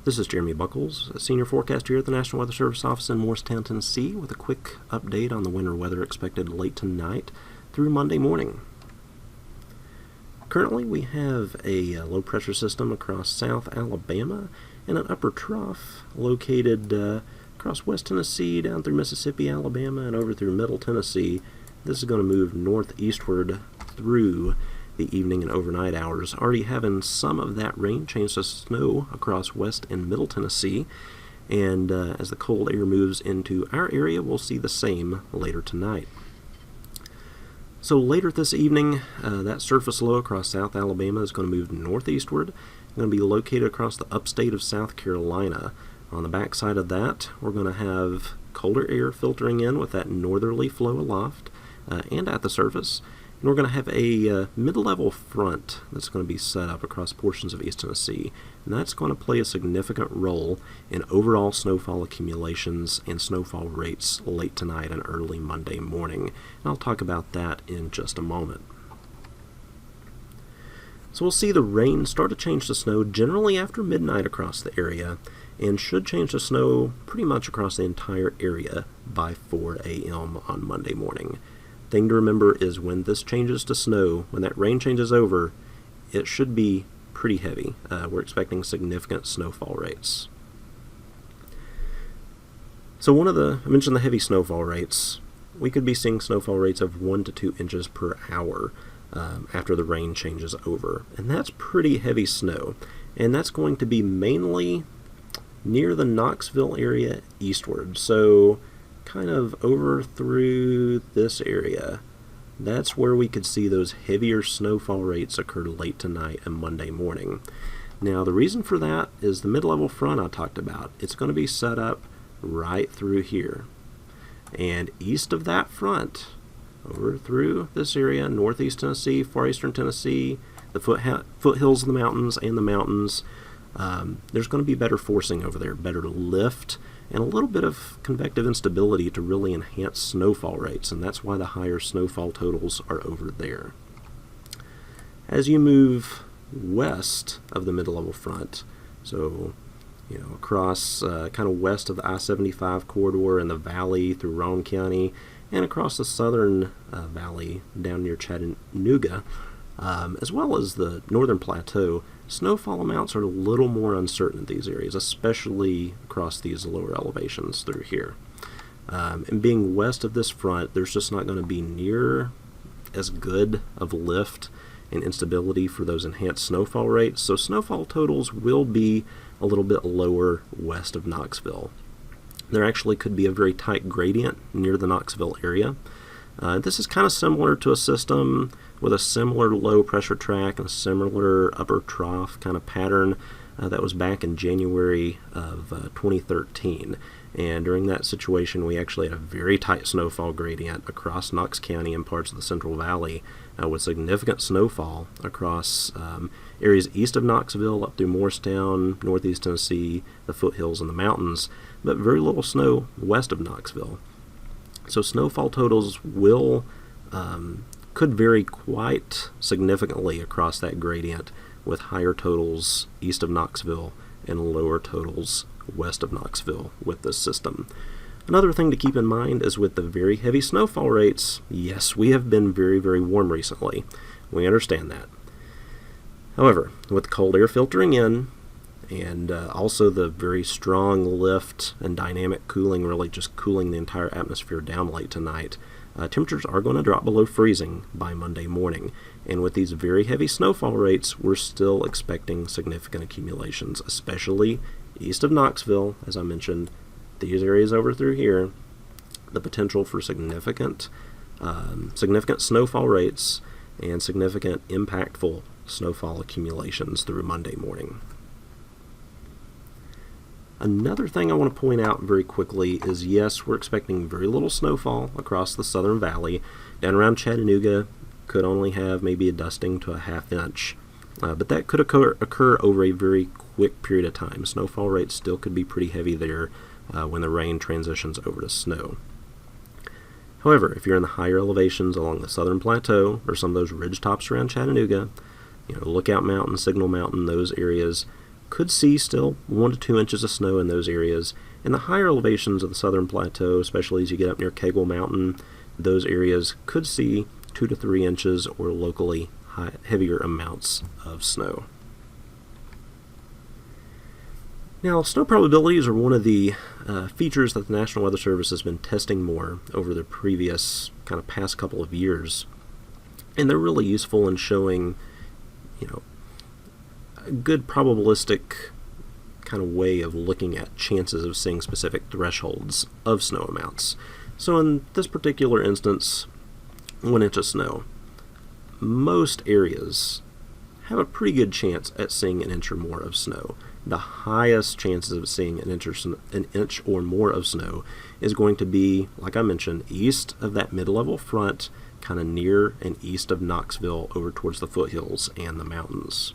This is Jeremy Buckles, a senior forecaster here at the National Weather Service office in Morristown, Tennessee, with a quick update on the winter weather expected late tonight through Monday morning. Currently, we have a low pressure system across South Alabama and an upper trough located across West Tennessee, down through Mississippi, Alabama, and over through Middle Tennessee. This is going to move northeastward through the evening and overnight hours, already having some of that rain change to snow across West and Middle Tennessee. And as the cold air moves into our area, we'll see the same later tonight. So later this evening, that surface low across South Alabama is going to move northeastward. It's going to be located across the upstate of South Carolina. On the backside of that, we're going to have colder air filtering in with that northerly flow aloft and at the surface. And we're going to have a mid-level front that's going to be set up across portions of East Tennessee. And that's going to play a significant role in overall snowfall accumulations and snowfall rates late tonight and early Monday morning. And I'll talk about that in just a moment. So we'll see the rain start to change to snow generally after midnight across the area, and should change to snow pretty much across the entire area by 4 a.m. on Monday morning. Thing to remember is when this changes to snow, when that rain changes over, it should be pretty heavy. We're expecting significant snowfall rates. So I mentioned the heavy snowfall rates. We could be seeing snowfall rates of 1 to 2 inches per hour after the rain changes over. And that's pretty heavy snow. And that's going to be mainly near the Knoxville area eastward. So kind of over through this area. That's where we could see those heavier snowfall rates occur late tonight and Monday morning. Now the reason for that is the mid-level front I talked about. It's going to be set up right through here. And east of that front, over through this area, northeast Tennessee, far eastern Tennessee, the foothills of the mountains and the mountains, there's going to be better forcing over there, better lift, and a little bit of convective instability to really enhance snowfall rates, and that's why the higher snowfall totals are over there. As you move west of the mid-level front, so across kind of west of the I-75 corridor in the valley through Roane County, and across the southern valley down near Chattanooga, as well as the northern plateau, snowfall amounts are a little more uncertain in these areas, especially across these lower elevations through here. And being west of this front, there's just not going to be near as good of lift and instability for those enhanced snowfall rates, so snowfall totals will be a little bit lower west of Knoxville. There actually could be a very tight gradient near the Knoxville area. This is kind of similar to a system with a similar low pressure track and a similar upper trough kind of pattern that was back in January of 2013. And during that situation, we actually had a very tight snowfall gradient across Knox County and parts of the Central Valley with significant snowfall across areas east of Knoxville up through Morristown, northeast Tennessee, the foothills and the mountains, but very little snow west of Knoxville. So snowfall totals could vary quite significantly across that gradient, with higher totals east of Knoxville and lower totals west of Knoxville with this system. Another thing to keep in mind is with the very heavy snowfall rates, yes, we have been very, very warm recently. We understand that. However, with cold air filtering in, and also the very strong lift and dynamic cooling, really just cooling the entire atmosphere down late tonight, temperatures are going to drop below freezing by Monday morning. And with these very heavy snowfall rates, we're still expecting significant accumulations, especially east of Knoxville, as I mentioned, these areas over through here, the potential for significant snowfall rates and significant impactful snowfall accumulations through Monday morning. Another thing I want to point out very quickly is, yes, we're expecting very little snowfall across the southern valley. Down around Chattanooga, could only have maybe a dusting to a half inch. But that could occur over a very quick period of time. Snowfall rates still could be pretty heavy there when the rain transitions over to snow. However, if you're in the higher elevations along the southern plateau or some of those ridge tops around Chattanooga, Lookout Mountain, Signal Mountain, those areas, could see still 1 to 2 inches of snow in those areas. In the higher elevations of the southern plateau, especially as you get up near Kegel Mountain, those areas could see 2 to 3 inches or locally heavier amounts of snow. Now, snow probabilities are one of the features that the National Weather Service has been testing more over the previous past couple of years. And they're really useful in showing, a good probabilistic kind of way of looking at chances of seeing specific thresholds of snow amounts. So in this particular instance, 1 inch of snow, most areas have a pretty good chance at seeing an inch or more of snow. The highest chances of seeing an inch or more of snow is going to be, like I mentioned, east of that mid-level front, kind of near and east of Knoxville over towards the foothills and the mountains.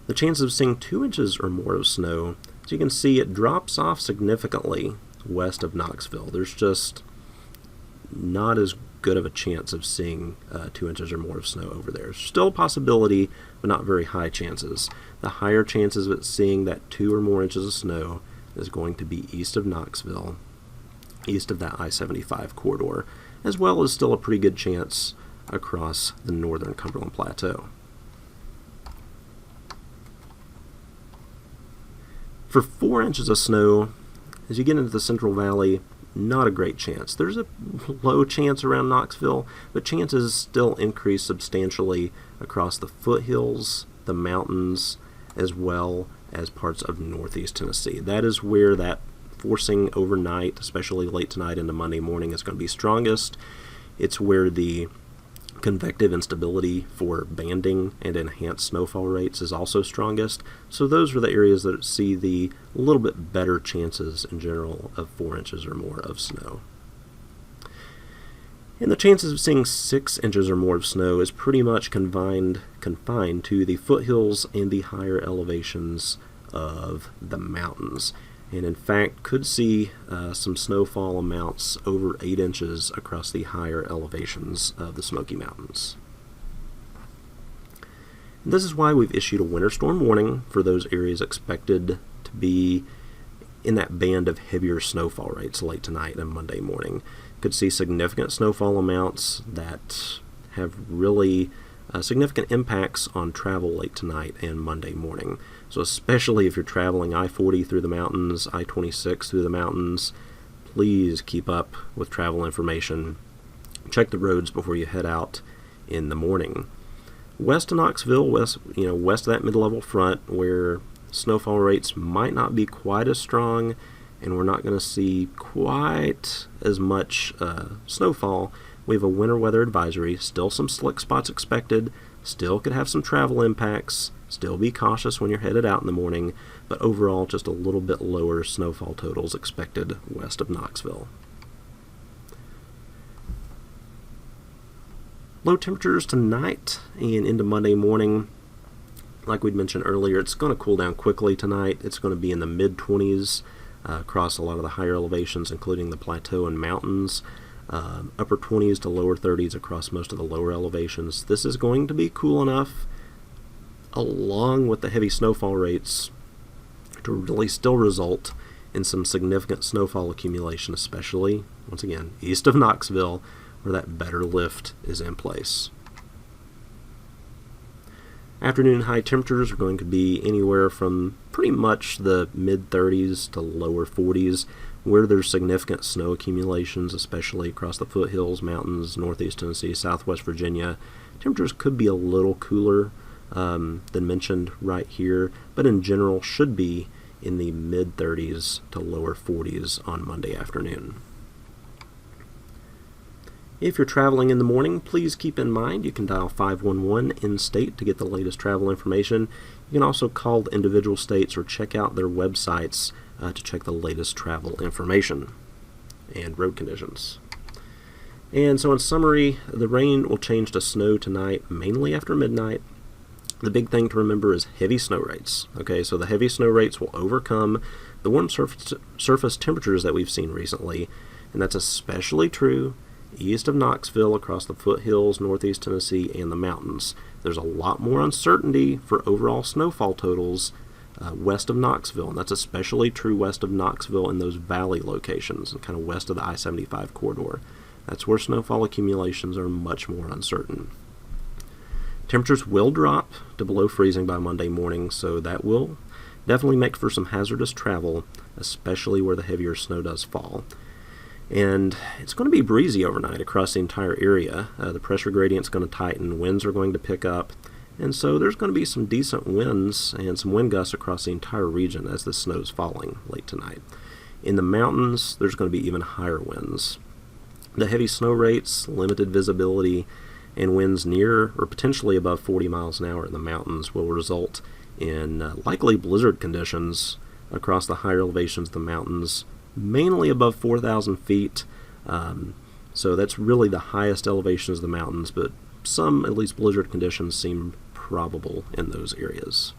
The chances of seeing 2 inches or more of snow, as you can see, it drops off significantly west of Knoxville. There's just not as good of a chance of seeing 2 inches or more of snow over there. Still a possibility, but not very high chances. The higher chances of it seeing that 2 or more inches of snow is going to be east of Knoxville, east of that I-75 corridor, as well as still a pretty good chance across the northern Cumberland Plateau. For 4 inches of snow, as you get into the Central Valley, not a great chance. There's a low chance around Knoxville, but chances still increase substantially across the foothills, the mountains, as well as parts of northeast Tennessee. That is where that forcing overnight, especially late tonight into Monday morning, is going to be strongest. It's where the convective instability for banding and enhanced snowfall rates is also strongest. So those are the areas that see the little bit better chances in general of 4 inches or more of snow. And the chances of seeing 6 inches or more of snow is pretty much confined to the foothills and the higher elevations of the mountains. And in fact could see some snowfall amounts over 8 inches across the higher elevations of the Smoky Mountains. And this is why we've issued a winter storm warning for those areas expected to be in that band of heavier snowfall rates late tonight and Monday morning. Could see significant snowfall amounts that have really significant impacts on travel late tonight and Monday morning. So especially if you're traveling I-40 through the mountains, I-26 through the mountains, please keep up with travel information. Check the roads before you head out in the morning. West of Knoxville, west of that mid-level front, where snowfall rates might not be quite as strong, and we're not going to see quite as much snowfall. We have a winter weather advisory, still some slick spots expected, still could have some travel impacts, still be cautious when you're headed out in the morning, but overall just a little bit lower snowfall totals expected west of Knoxville. Low temperatures tonight and into Monday morning. Like we'd mentioned earlier, it's going to cool down quickly tonight. It's going to be in the mid-20s across a lot of the higher elevations, including the plateau and mountains. Upper 20s to lower 30s across most of the lower elevations. This is going to be cool enough, along with the heavy snowfall rates, to really still result in some significant snowfall accumulation, especially, once again, east of Knoxville, where that better lift is in place. Afternoon high temperatures are going to be anywhere from pretty much the mid-30s to lower 40s, where there's significant snow accumulations, especially across the foothills, mountains, northeast Tennessee, southwest Virginia. Temperatures could be a little cooler than mentioned right here, but in general should be in the mid-30s to lower 40s on Monday afternoon. If you're traveling in the morning, please keep in mind you can dial 511 in-state to get the latest travel information. You can also call the individual states or check out their websites to check the latest travel information and road conditions. And so in summary, the rain will change to snow tonight, mainly after midnight. The big thing to remember is heavy snow rates. Okay, so the heavy snow rates will overcome the warm surface temperatures that we've seen recently, and that's especially true east of Knoxville across the foothills, northeast Tennessee, and the mountains. There's a lot more uncertainty for overall snowfall totals west of Knoxville, and that's especially true west of Knoxville in those valley locations and kind of west of the I-75 corridor. That's where snowfall accumulations are much more uncertain. Temperatures will drop to below freezing by Monday morning, so that will definitely make for some hazardous travel, especially where the heavier snow does fall. And it's going to be breezy overnight across the entire area. The pressure gradient's going to tighten, winds are going to pick up, and so there's going to be some decent winds and some wind gusts across the entire region as the snow's falling late tonight. In the mountains, there's going to be even higher winds. The heavy snow rates, limited visibility, and winds near or potentially above 40 miles an hour in the mountains will result in likely blizzard conditions across the higher elevations of the mountains, mainly above 4,000 feet. So that's really the highest elevations of the mountains, but some, at least, blizzard conditions seem probable in those areas.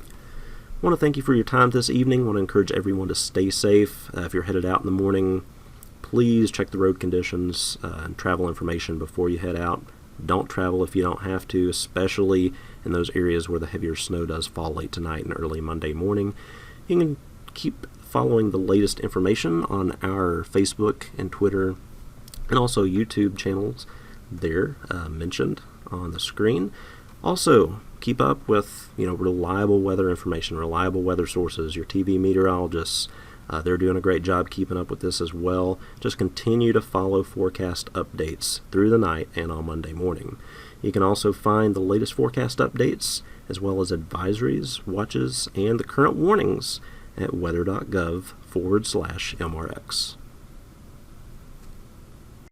I want to thank you for your time this evening. I want to encourage everyone to stay safe. If you're headed out in the morning, please check the road conditions and travel information before you head out. Don't travel if you don't have to, especially in those areas where the heavier snow does fall late tonight and early Monday morning. You can keep following the latest information on our Facebook and Twitter and also YouTube channels there mentioned on the screen. Also, keep up with reliable weather information, reliable weather sources, your TV meteorologists. They're doing a great job keeping up with this as well. Just continue to follow forecast updates through the night and on Monday morning. You can also find the latest forecast updates as well as advisories, watches, and the current warnings at weather.gov/MRX.